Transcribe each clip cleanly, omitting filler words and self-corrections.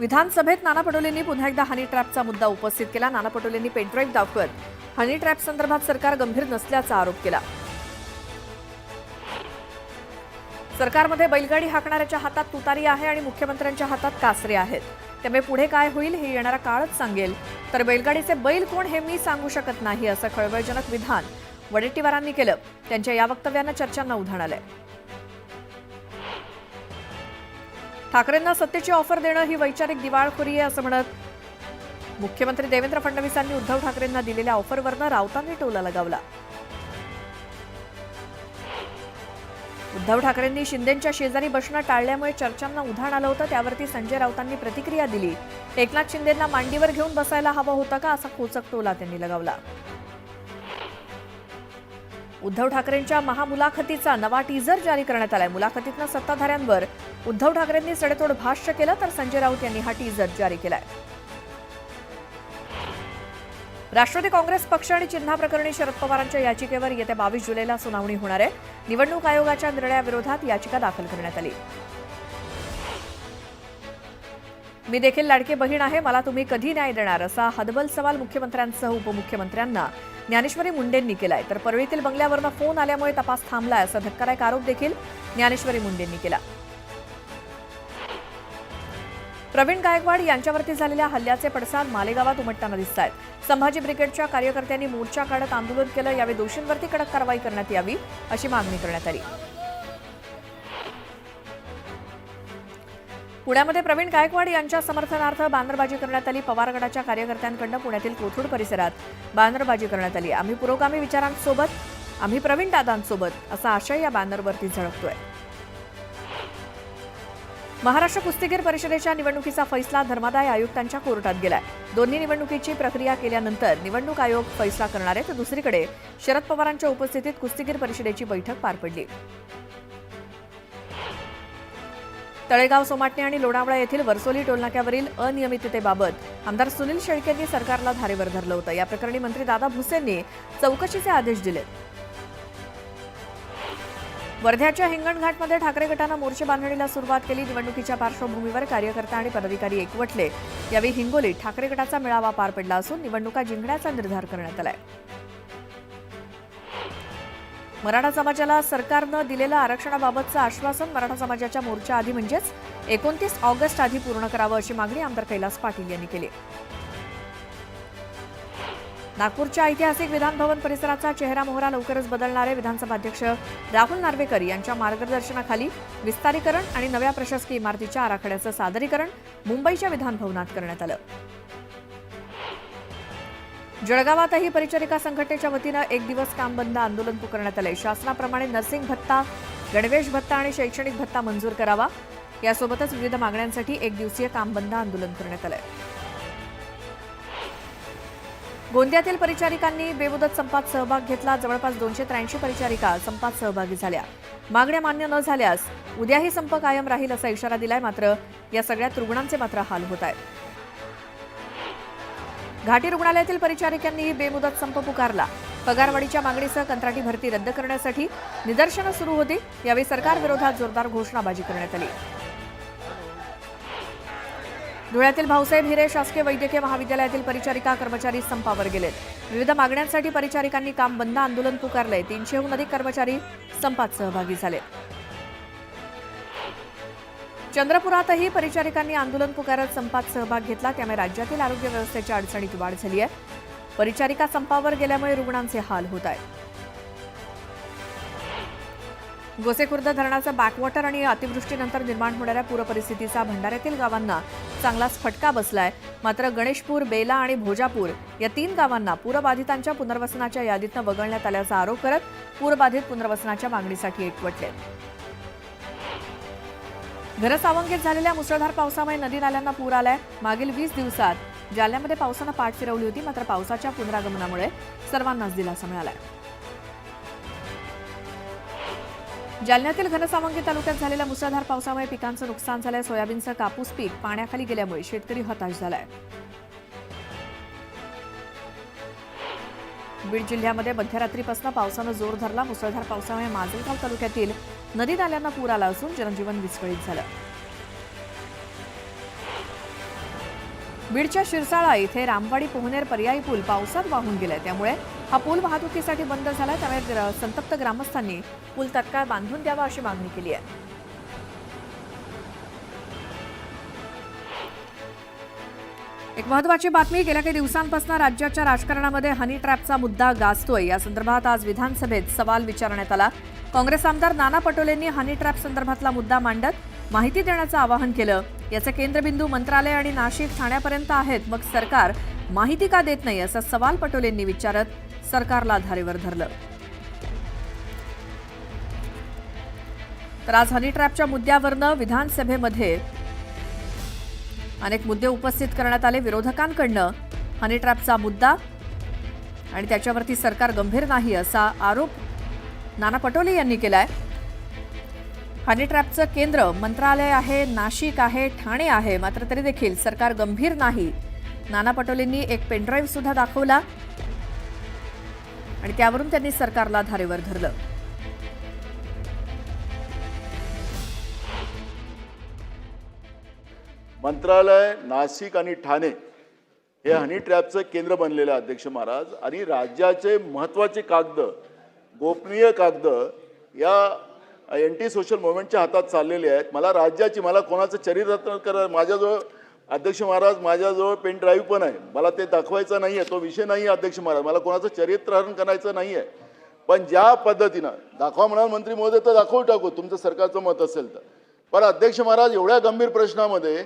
विधानसभेत नाना पटोलेंनी पुन्हा एकदा हनी ट्रॅपचा मुद्दा उपस्थित केला। नाना पटोलेंनी पेनड्राईव्ह दाखवत हनी ट्रॅप संदर्भात सरकार गंभीर नसल्याचा आरोप केला। सरकारमध्ये बैलगाडी हाकणाऱ्याच्या हातात तुतारी आहे आणि मुख्यमंत्र्यांच्या हातात कासरे आहेत, त्यामुळे पुढे काय होईल हे येणारा काळच सांगेल। तर बैलगाडीचे बैल कोण हे मी सांगू शकत नाही, असं खळबळजनक विधान वडेट्टीवारांनी केलं। त्यांच्या या वक्तव्यानं चर्चांना उधाण आलंय। ठाकरेंना सत्तेची ऑफर देणं ही वैचारिक दिवाळखोरी आहे असं म्हणत मुख्यमंत्री देवेंद्र फडणवीसांनी उद्धव ठाकरेंना दिलेल्या ऑफरवरनं राऊतांनी टोला लगावला। उद्धव ठाकरेंनी शिंदेंच्या शेजारी बसणं टाळल्यामुळे चर्चांना उधाण आलं होतं, त्यावरती संजय राऊतांनी प्रतिक्रिया दिली। एकनाथ शिंदेंना मांडीवर घेऊन बसायला हवं होतं का, असा खोचक टोला त्यांनी लगावला। उद्धव ठाकरेंच्या महामुलाखतीचा नवा टीझर जारी करण्यात आलाय। मुलाखतीतनं सत्ताधाऱ्यांवर उद्धव ठाकरेंनी सडेतोड भाष्य केलं, तर संजय राऊत यांनी हा टीझर जारी केलाय। राष्ट्रवादी काँग्रेस पक्ष आणि चिन्हाप्रकरणी शरद पवारांच्या याचिकेवर येत्या 22 जुलैला सुनावणी होणार आहे। निवडणूक आयोगाच्या निर्णयाविरोधात याचिका दाखल करण्यात आली। मी देखील लाडकी बहीण आहे, मला तुम्ही कधी न्याय देणार, असा हतबल सवाल मुख्यमंत्र्यांसह उपमुख्यमंत्र्यांना ज्ञानेश्वरी मुंडेंनी केलाय। तर परळीतील बंगल्यावरनं फोन आल्यामुळे तपास थांबलाय, असा धक्कादायक आरोप देखील ज्ञानेश्वरी मुंडेंनी केला। प्रवीण गायकवाड यांच्यावरती झालेल्या हल्ल्याचे पडसाद मालेगावात उमटताना दिसतायत। संभाजी ब्रिगेडच्या कार्यकर्त्यांनी मोर्चा काढत आंदोलन केलं। यावेळी दोषींवरती कडक कारवाई करण्यात यावी अशी मागणी करण्यात आली। पुण्यामध्ये प्रवीण गायकवाड यांच्या समर्थनार्थ बॅनरबाजी करण्यात आली। पवारगडाच्या कार्यकर्त्यांकडून पुण्यातील कोथरूड परिसरात बॅनरबाजी करण्यात आली। आम्ही पुरोगामी विचारांसोबत, आम्ही प्रवीण दादांसोबत, असा आशय या बॅनरवरती झळकतोय। महाराष्ट्र कुस्तीगीर परिषदेच्या निवडणुकीचा फैसला धर्मादाय आयुक्तांच्या कोर्टात गेलाय। दोन्ही निवडणुकीची प्रक्रिया केल्यानंतर निवडणूक आयोग फैसला करणार आहे। तर दुसरीकडे शरद पवारांच्या उपस्थितीत कुस्तीगीर परिषदेची बैठक पार पडली। तळेगाव, सोमाटणे आणि लोणावळा येथील वर्सोली टोलनाक्यावरील अनियमिततेबाबत आमदार सुनील शेळकेंनी सरकारला धारेवर धरलं होतं। या प्रकरणी मंत्री दादा भुसेंनी चौकशीचे आदेश दिले। वर्ध्याच्या हिंगणघाटमध्ये ठाकरे गटानं मोर्चे बांधणीला सुरुवात केली। निवडणुकीच्या पार्श्वभूमीवर कार्यकर्ते आणि पदाधिकारी एकवटले। यावेळी हिंगोलीत ठाकरे गटाचा मेळावा पार पडला असून निवडणुका जिंकण्याचा निर्धार करण्यात आलाय। मराठा समाजाला सरकारनं दिलेलं आरक्षणाबाबतचं आश्वासन मराठा समाजाच्या मोर्चा आधी म्हणजेच 29 ऑगस्ट आधी पूर्ण करावं अशी मागणी आमदार कैलास पाटील यांनी केली। नागपूरच्या ऐतिहासिक विधान भवन परिसराचा चेहरा मोहरा लवकरच बदलणार आहे। विधानसभा अध्यक्ष राहुल नार्वेकर यांच्या मार्गदर्शनाखाली विस्तारीकरण आणि नव्या प्रशासकीय इमारतीच्या आराखड्याचं सादरीकरण मुंबईच्या विधान भवनात करण्यात आलं। जळगावातही परिचारिका संघटनेच्या वतीनं एक दिवस काम बंद आंदोलन पुकारण्यात आलंय। शासनाप्रमाणे नर्सिंग भत्ता, गणवेश भत्ता आणि शैक्षणिक भत्ता मंजूर करावा, यासोबतच विविध मागण्यांसाठी एक दिवसीय काम बंद आंदोलन करण्यात आलंय। गोंदियातील परिचारिकांनी बेमुदत संपात सहभाग घेतला। जवळपास 283 परिचारिका संपात सहभागी झाल्या। मागण्या मान्य न झाल्यास उद्याही संप कायम राहील असा इशारा दिलाय। मात्र या सगळ्यात रुग्णांचे मात्र हाल होत आहेत। घाटी रुग्णालयातील परिचारिकांनीही बेमुदत संप पुकारला। पगारवाढीच्या मागणीसह कंत्राटी भरती रद्द करण्यासाठी निदर्शनं सुरू होती। यावेळी सरकारविरोधात जोरदार घोषणाबाजी करण्यात आली। धुळ्यातील भाऊसाहेब हिरे शासकीय वैद्यकीय महाविद्यालयातील परिचारिका कर्मचारी संपावर गेलेत। विविध मागण्यांसाठी परिचारिकांनी काम बंद आंदोलन पुकारलंय। 300हून अधिक कर्मचारी संपात सहभागी झाले। चंद्रपुरातही परिचारिकांनी आंदोलन पुकारत संपात सहभाग घेतला, त्यामुळे राज्यातील आरोग्य व्यवस्थेच्या अडचणीत वाढ झाली आहे। परिचारिका संपावर गेल्यामुळे रुग्णांचे हाल होत आहेत। गोसेखुर्द धरणाचं बॅकवॉटर आणि अतिवृष्टीनंतर निर्माण होणाऱ्या पूरपरिस्थितीचा भंडाऱ्यातील गावांना चांगलाच फटका बसलाय। मात्र गणेशपूर, बेला आणि भोजापूर या 3 गावांना पूरबाधितांच्या पुनर्वसनाच्या यादीतनं वगळण्यात आल्याचा आरोप करत पूरबाधित पुनर्वसनाच्या मागणीसाठी एकवटले। घनसावंगीत झालेल्या मुसळधार पावसामुळे नदी नाल्यांना पूर आलाय। मागील 20 दिवसात जालन्यामध्ये पावसानं पाठ फिरवली होती, मात्र पावसाच्या पुनरागमनामुळे सर्वांनाच दिलासा मिळालाय। जालन्यातील घनसावंगी तालुक्यात झालेल्या मुसळधार पावसामुळे पिकांचं नुकसान झालंय। सोयाबीनचं कापूस पीक पाण्याखाली गेल्यामुळे शेतकरी हताश झालाय। बीड जिल्ह्यामध्ये मध्यरात्रीपासून पावसानं जोर धरला। मुसळधार पावसामुळे माजलगाव तालुक्यातील नदी नाल्यांना पूर आला असून जनजीवन विस्कळीत झालं। बीडच्या शिरसाळा इथे रामवाडी पोहनेर पर्यायी पूल पावसात वाहून गेलाय, त्यामुळे हा पूल वाहतुकीसाठी बंद झालाय। त्यामुळे संतप्त ग्रामस्थांनी पूल तत्काळ बांधून द्यावा अशी मागणी केली आहे। एक महत्त्वाची बातमी, गेल्या काही दिवसांपासून राज्याच्या राजकारणामध्ये हनी ट्रॅपचा मुद्दा गाजतोय। या संदर्भात आज विधानसभेत सवाल विचारण्यात आला। काँग्रेस आमदार नाना पटोलेंनी हनी ट्रॅप संदर्भातला मुद्दा मांडत माहिती देण्याचं आवाहन केलं। याचे केंद्रबिंदू मंत्रालय आणि नाशिक ठाण्यापर्यंत आहेत, मग सरकार माहिती का देत नाही असा सवाल पटोलेंनी विचारत सरकारला धारेवर धरलं। तर आज हनी ट्रॅपच्या मुद्द्यावरनं विधानसभेमध्ये अनेक मुद्दे उपस्थित करण्यात आले। विरोधकांकडनं हनी ट्रॅपचा मुद्दा आणि त्याच्यावरती सरकार गंभीर नाही असा आरोप नाना पटोले यांनी केलाय। हनी ट्रॅपचं केंद्र मंत्रालय आहे, नाशिक आहे, ठाणे आहे, मात्र तरी देखील सरकार गंभीर नाही। नाना पटोलेंनी एक पेनड्राईव्ह सुद्धा दाखवला आणि त्यावरून त्यांनी सरकारला धारेवर धरलं। मंत्रालय, नाशिक आणि ठाणे हे हनी ट्रॅपचं केंद्र बनलेलं आहे अध्यक्ष महाराज, आणि राज्याचे महत्त्वाचे कागद, गोपनीय कागद या एंटी सोशल मुवमेंटच्या हातात चाललेले आहेत। मला राज्याची, मला कोणाचं चरित्र करा, माझ्याजवळ अध्यक्ष महाराज माझ्याजवळ पेन ड्राईव्ह पण आहे, मला ते दाखवायचं नाही आहे, तो विषय नाही आहे अध्यक्ष महाराज, मला कोणाचं चरित्रहरण करायचं नाही आहे। पण ज्या पद्धतीनं दाखवा म्हणाल मंत्री महोदय तर दाखवू टाकू, तुमचं सरकारचं मत असेल तर। पण अध्यक्ष महाराज एवढ्या गंभीर प्रश्नामध्ये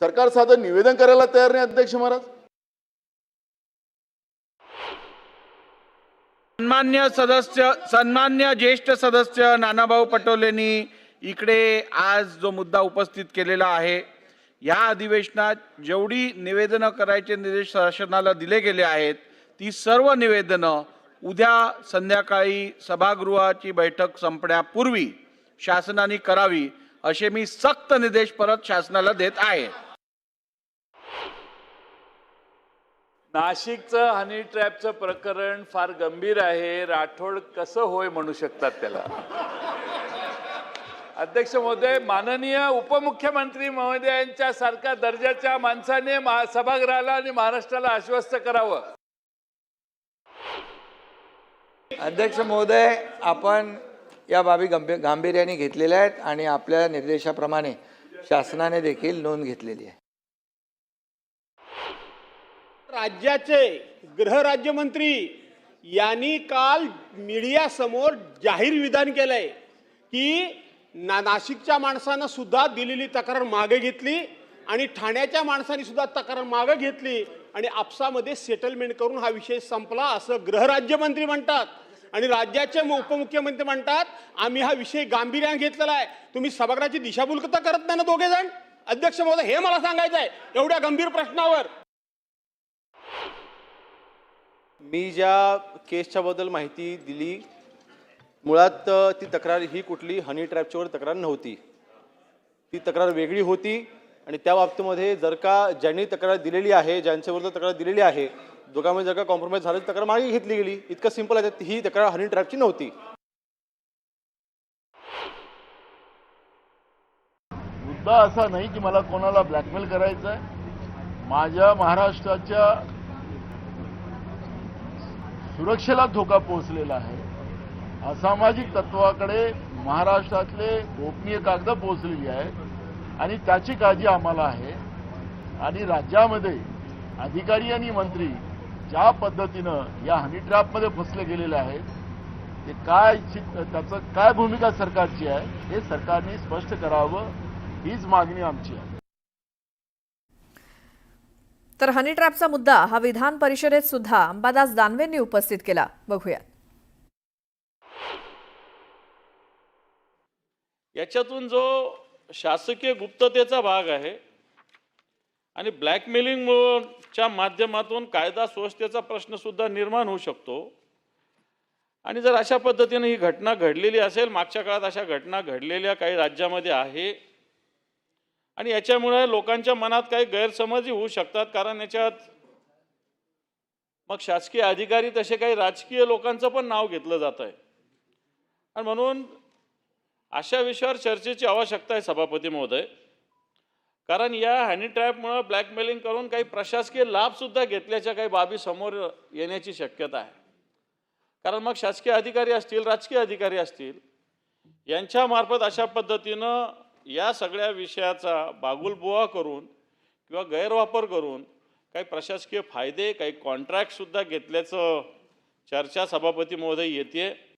सरकार साधं निवेदन करायला तयार नाही अध्यक्ष महाराज। सन्मान्य ज्येष्ठ सदस्य नानाभाऊ पटोलेंनी इकडे आज जो मुद्दा उपस्थित केलेला आहे, या अधिवेशनात जेवढी निवेदनं करायचे निर्देश शासनाला दिले गेले आहेत ती सर्व निवेदनं उद्या संध्याकाळी सभागृहाची बैठक संपण्यापूर्वी शासनाने करावी असे मी सक्त निर्देश परत शासनाला देत आहे। नाशिकचं हनी ट्रॅपचं प्रकरण फार गंभीर आहे, राठोड कसं होय म्हणू शकतात त्याला? अध्यक्ष महोदय, माननीय उपमुख्यमंत्री महोदयांच्या सारख्या दर्जाच्या माणसाने सभागृहाला आणि महाराष्ट्राला आश्वस्त करावं। अध्यक्ष महोदय, आपण या बाबी गांभीर्याने घेतलेल्या आहेत आणि आपल्या निर्देशाप्रमाणे शासनाने देखील नोंद घेतलेली आहे। राज्याचे गृहराज्यमंत्री यांनी काल मीडिया समोर जाहीर विधान केलंय की नाशिकच्या माणसानं सुद्धा दिलेली तक्रार मागे घेतली आणि ठाण्याच्या माणसांनी सुद्धा तक्रार मागे घेतली आणि आपसामध्ये सेटलमेंट करून हा विषय संपला असं गृहराज्यमंत्री म्हणतात। आणि राज्याचे उपमुख्यमंत्री म्हणतात आम्ही हा विषय गांभीर्याने घेतलेला आहे। तुम्ही सभागृहाची दिशाभूल करत नाही ना दोघे जण? अध्यक्ष महोदय, हे मला सांगायचं आहे एवढ्या गंभीर प्रश्नावर। मी ज्या केसच्या बद्दल माहिती दिली, मुळात ती तक्रार ही कुठली हनी ट्रॅपच्यावर तक्रार नव्हती, ती तक्रार वेगळी होती। आणि त्या बाबतीमध्ये जर का ज्यांनी तक्रार दिलेली आहे, ज्यांच्याविरुद्ध तक्रार दिलेली आहे, दोघांमध्ये जर का कॉम्प्रोमाइज झालं तक्रार मागे घेतली गेली, इतकं सिंपल आहे। ही तक्रार हनी ट्रॅपची नव्हती। मुद्दा असा नाही की मला कोणाला ब्लॅकमेल करायचं आहे। माझ्या महाराष्ट्राच्या सुरक्षेला धोका पोहोचलेला आहे, असामाजिक तत्वाकडे महाराष्ट्रातले गोपनीय कागद पोहोचलेली आहेत आणि त्याची काळजी आम्हाला आहे। आणि राज्यामध्ये अधिकारी आणि मंत्री ज्या पद्धतीनं या हनी ट्रॅपमध्ये फसले गेलेले आहेत, ते त्याचं काय भूमिका सरकारची आहे हे सरकारने स्पष्ट करावं, हीच मागणी आमची आहे। तर हनी ट्रॅपचा मुद्दा हा विधान परिषदेत सुद्धा अंबादास दानवेंनी उपस्थित केला, बघूया। याच्यातून जो शासकीय गुप्ततेचा भाग आहे आणि ब्लॅकमेलिंगच्या माध्यमातून कायदा सुव्यवस्थेचा प्रश्न सुद्धा निर्माण होऊ शकतो। आणि जर अशा पद्धतीने ही घटना घडलेली असेल, मागच्या काळात अशा घटना घडलेल्या काही राज्यामध्ये आहे आणि याच्यामुळे लोकांच्या मनात काही गैरसमजही होऊ शकतात, कारण याच्यात मग शासकीय अधिकारी तसे काही राजकीय लोकांचं पण नाव घेतलं जात आहे। आणि म्हणून अशा विषयावर चर्चेची आवश्यकता आहे सभापती महोदय। कारण या हनी ट्रॅपमुळं ब्लॅकमेलिंग करून काही प्रशासकीय लाभसुद्धा घेतल्याच्या काही बाबी समोर येण्याची शक्यता आहे. कारण मग शासकीय अधिकारी असतील, राजकीय अधिकारी असतील, यांच्यामार्फत अशा पद्धतीनं या सगळ्या विषयाचा बागुलबुवा करून किंवा गैरवापर करून काही प्रशासकीय फायदे, काही कॉन्ट्रॅक्टसुद्धा घेतल्याचं चर्चा सभापती महोदय येते.